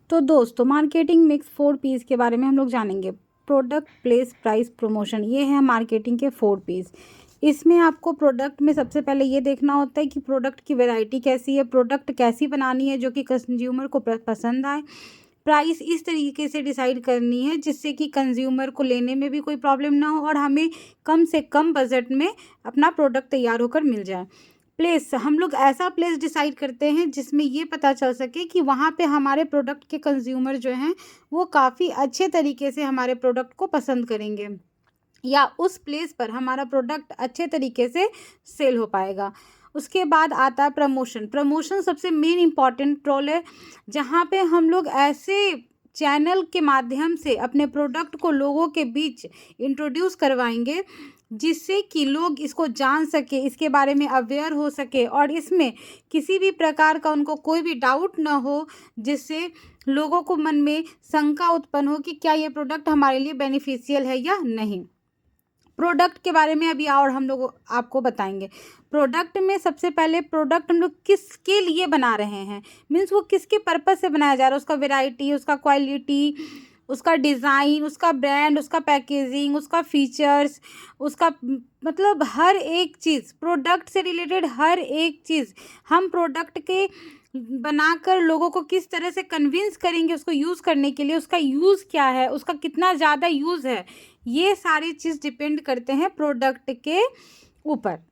तो दोस्तों marketing mix 4 P's के बारे में हम लोग जानेंगे। प्रोडक्ट, प्लेस, प्राइस, प्रमोशन, ये है मार्केटिंग के 4 P's। इसमें आपको प्रोडक्ट में सबसे पहले ये देखना होता है कि प्रोडक्ट की वैरायटी कैसी है, प्रोडक्ट कैसी बनानी है जो कि कंज्यूमर को पसंद आए। प्राइस इस तरीके से डिसाइड करनी है जिससे कि कंज्यूमर को लेने में भी कोई प्रॉब्लम ना हो और हमें कम से कम बजट में अपना प्रोडक्ट तैयार होकर मिल जाए। प्लेस, हम लोग ऐसा प्लेस डिसाइड करते हैं जिसमें ये पता चल सके कि वहाँ पे हमारे प्रोडक्ट के कंज्यूमर जो हैं वो काफ़ी अच्छे तरीके से हमारे प्रोडक्ट को पसंद करेंगे या उस प्लेस पर हमारा प्रोडक्ट अच्छे तरीके से सेल हो पाएगा। उसके बाद आता है प्रमोशन। प्रमोशन सबसे मेन इम्पॉर्टेंट रोल है जहाँ पे हम लोग ऐसे चैनल के माध्यम से अपने प्रोडक्ट को लोगों के बीच इंट्रोड्यूस करवाएंगे जिससे कि लोग इसको जान सके, इसके बारे में अवेयर हो सके और इसमें किसी भी प्रकार का उनको कोई भी डाउट ना हो, जिससे लोगों को मन में शंका उत्पन्न हो कि क्या ये प्रोडक्ट हमारे लिए बेनिफिशियल है या नहीं। प्रोडक्ट के बारे में अभी और हम लोग आपको बताएंगे। प्रोडक्ट में सबसे पहले प्रोडक्ट हम लोग किसके लिए बना रहे हैं, मीन्स वो किसके पर्पस से बनाया जा रहा है, उसका वैरायटी, उसका क्वालिटी, उसका डिज़ाइन, उसका ब्रांड, उसका पैकेजिंग, उसका फीचर्स, उसका मतलब हर एक चीज़, प्रोडक्ट से रिलेटेड हर एक चीज़ हम प्रोडक्ट के बनाकर लोगों को किस तरह से कन्विंस करेंगे उसको यूज़ करने के लिए, उसका यूज़ क्या है, उसका कितना ज़्यादा यूज़ है, ये सारी चीज़ डिपेंड करते हैं प्रोडक्ट के ऊपर।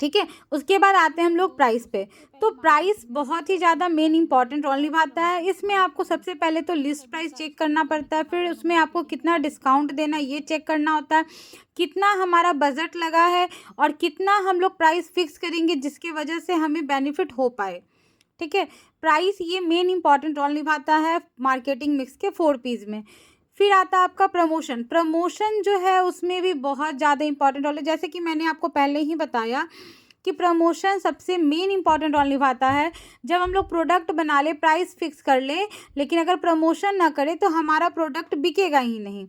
ठीक है, उसके बाद आते हैं हम लोग प्राइस पे। तो प्राइस बहुत ही ज़्यादा मेन इंपॉर्टेंट रोल निभाता है। इसमें आपको सबसे पहले तो लिस्ट प्राइस चेक करना पड़ता है, फिर उसमें आपको कितना डिस्काउंट देना है ये चेक करना होता है, कितना हमारा बजट लगा है और कितना हम लोग प्राइस फिक्स करेंगे जिसकी वजह से हमें बेनिफिट हो पाए। ठीक है, प्राइस ये मेन इंपॉर्टेंट रोल निभाता है मार्केटिंग मिक्स के 4 P's में। फिर आता है आपका प्रमोशन। प्रमोशन जो है उसमें भी बहुत ज़्यादा इंपॉर्टेंट रोल है, जैसे कि मैंने आपको पहले ही बताया कि प्रमोशन सबसे मेन इंपॉर्टेंट रोल निभाता है। जब हम लोग प्रोडक्ट बना ले, प्राइस फिक्स कर ले, लेकिन अगर प्रमोशन ना करें तो हमारा प्रोडक्ट बिकेगा ही नहीं।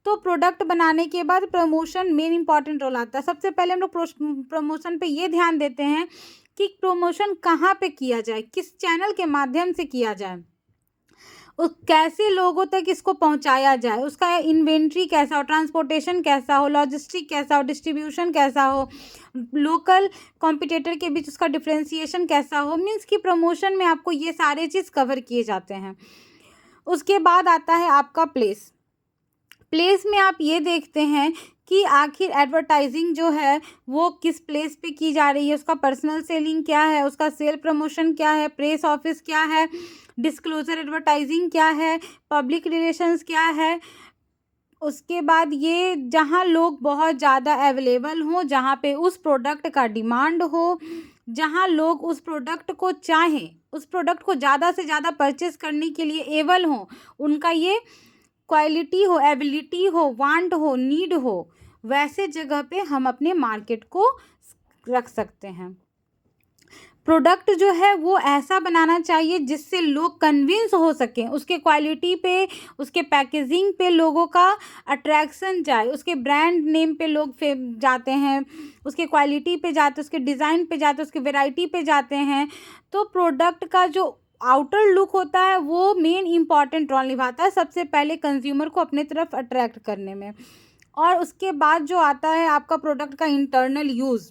तो प्रोडक्ट बनाने के बाद प्रमोशन मेन इंपॉर्टेंट रोल आता है। सबसे पहले हम लोग प्रमोशन पे ये ध्यान देते हैं कि प्रमोशन कहाँ पे किया जाए, किस चैनल के माध्यम से किया जाए, कैसे लोगों तक इसको पहुंचाया जाए, उसका इन्वेंट्री कैसा हो, ट्रांसपोर्टेशन कैसा हो, लॉजिस्टिक कैसा हो, डिस्ट्रीब्यूशन कैसा हो, लोकल कॉम्पिटिटर के बीच उसका डिफरेंशिएशन कैसा हो। मीन्स कि प्रमोशन में आपको ये सारे चीज़ कवर किए जाते हैं। उसके बाद आता है आपका प्लेस। प्लेस में आप ये देखते हैं कि आखिर एडवर्टाइजिंग जो है वो किस प्लेस पे की जा रही है, उसका पर्सनल सेलिंग क्या है, उसका सेल प्रमोशन क्या है, प्रेस ऑफिस क्या है, डिस्क्लोजर एडवर्टाइजिंग क्या है, पब्लिक रिलेशंस क्या है। उसके बाद ये जहाँ लोग बहुत ज़्यादा अवेलेबल हों, जहाँ पे उस प्रोडक्ट का डिमांड हो, जहाँ लोग उस प्रोडक्ट को चाहें, उस प्रोडक्ट को ज़्यादा से ज़्यादा परचेस करने के लिए एबल हों, उनका ये क्वालिटी हो, एबिलिटी हो, वांट हो, नीड हो, वैसे जगह पे हम अपने मार्केट को रख सकते हैं। प्रोडक्ट जो है वो ऐसा बनाना चाहिए जिससे लोग कन्विंस हो सकें, उसके क्वालिटी पे, उसके पैकेजिंग पे लोगों का अट्रैक्शन जाए, उसके ब्रांड नेम पे लोग जाते हैं, उसके क्वालिटी पे जाते हैं, उसके डिज़ाइन पे जाते हैं, उसके वैरायटी पे जाते हैं। तो प्रोडक्ट का जो आउटर लुक होता है वो मेन इंपॉर्टेंट रोल निभाता है सबसे पहले कंज्यूमर को अपने तरफ अट्रैक्ट करने में। और उसके बाद जो आता है आपका प्रोडक्ट का इंटरनल यूज़,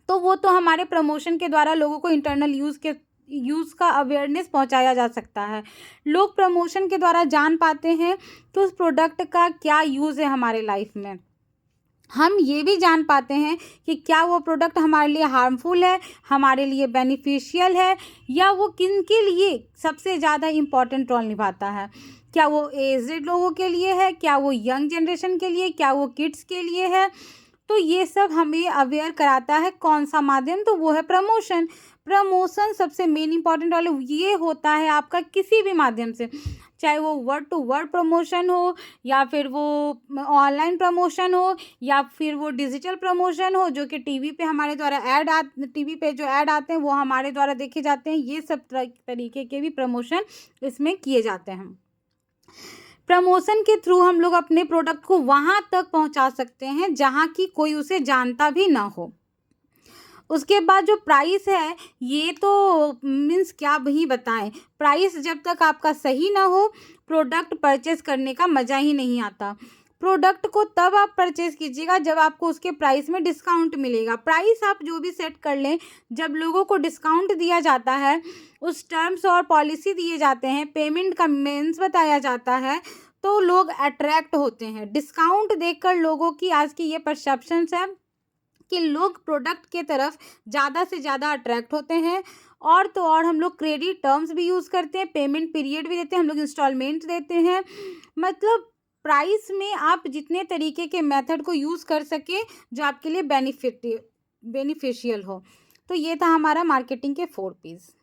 तो वो तो हमारे प्रमोशन के द्वारा लोगों को इंटरनल यूज़ का अवेयरनेस पहुंचाया जा सकता है। लोग प्रमोशन के द्वारा जान पाते हैं कि उस प्रोडक्ट का क्या यूज़ है हमारे लाइफ में। हम ये भी जान पाते हैं कि क्या वो प्रोडक्ट हमारे लिए हार्मफुल है, हमारे लिए बेनिफिशियल है, या वो किन के लिए सबसे ज़्यादा इम्पॉर्टेंट रोल निभाता है। क्या वो एज्ड लोगों के लिए है, क्या वो यंग जनरेशन के लिए, क्या वो किड्स के लिए है। तो ये सब हमें अवेयर कराता है कौन सा माध्यम, तो वो है प्रमोशन। प्रमोशन सबसे मेन इंपॉर्टेंट वाला ये होता है आपका किसी भी माध्यम से, चाहे वो वर्ड टू वर्ड प्रमोशन हो, या फिर वो ऑनलाइन प्रमोशन हो, या फिर वो डिजिटल प्रमोशन हो जो कि टीवी पे हमारे द्वारा टीवी पे जो ऐड आते हैं वो हमारे द्वारा देखे जाते हैं। ये सब तरीके के भी प्रमोशन इसमें किए जाते हैं। प्रमोशन के थ्रू हम लोग अपने प्रोडक्ट को वहाँ तक पहुँचा सकते हैं जहाँ की कोई उसे जानता भी ना हो। उसके बाद जो प्राइस है, ये तो मीन्स क्या ही बताएं। प्राइस जब तक आपका सही ना हो, प्रोडक्ट परचेस करने का मज़ा ही नहीं आता। प्रोडक्ट को तब आप परचेस कीजिएगा जब आपको उसके प्राइस में डिस्काउंट मिलेगा। प्राइस आप जो भी सेट कर लें, जब लोगों को डिस्काउंट दिया जाता है, उस टर्म्स और पॉलिसी दिए जाते हैं, पेमेंट का मीन्स बताया जाता है, तो लोग अट्रैक्ट होते हैं। डिस्काउंट देखकर लोगों की आज की ये परसेप्शंस है कि लोग प्रोडक्ट के तरफ ज़्यादा से ज़्यादा अट्रैक्ट होते हैं। और तो और हम लोग क्रेडिट टर्म्स भी यूज़ करते हैं, पेमेंट पीरियड भी देते हैं, हम लोग इंस्टॉलमेंट देते हैं। मतलब प्राइस में आप जितने तरीके के मेथड को यूज़ कर सके जो आपके लिए बेनिफिशियल हो। तो ये था हमारा मार्केटिंग के 4 पीस।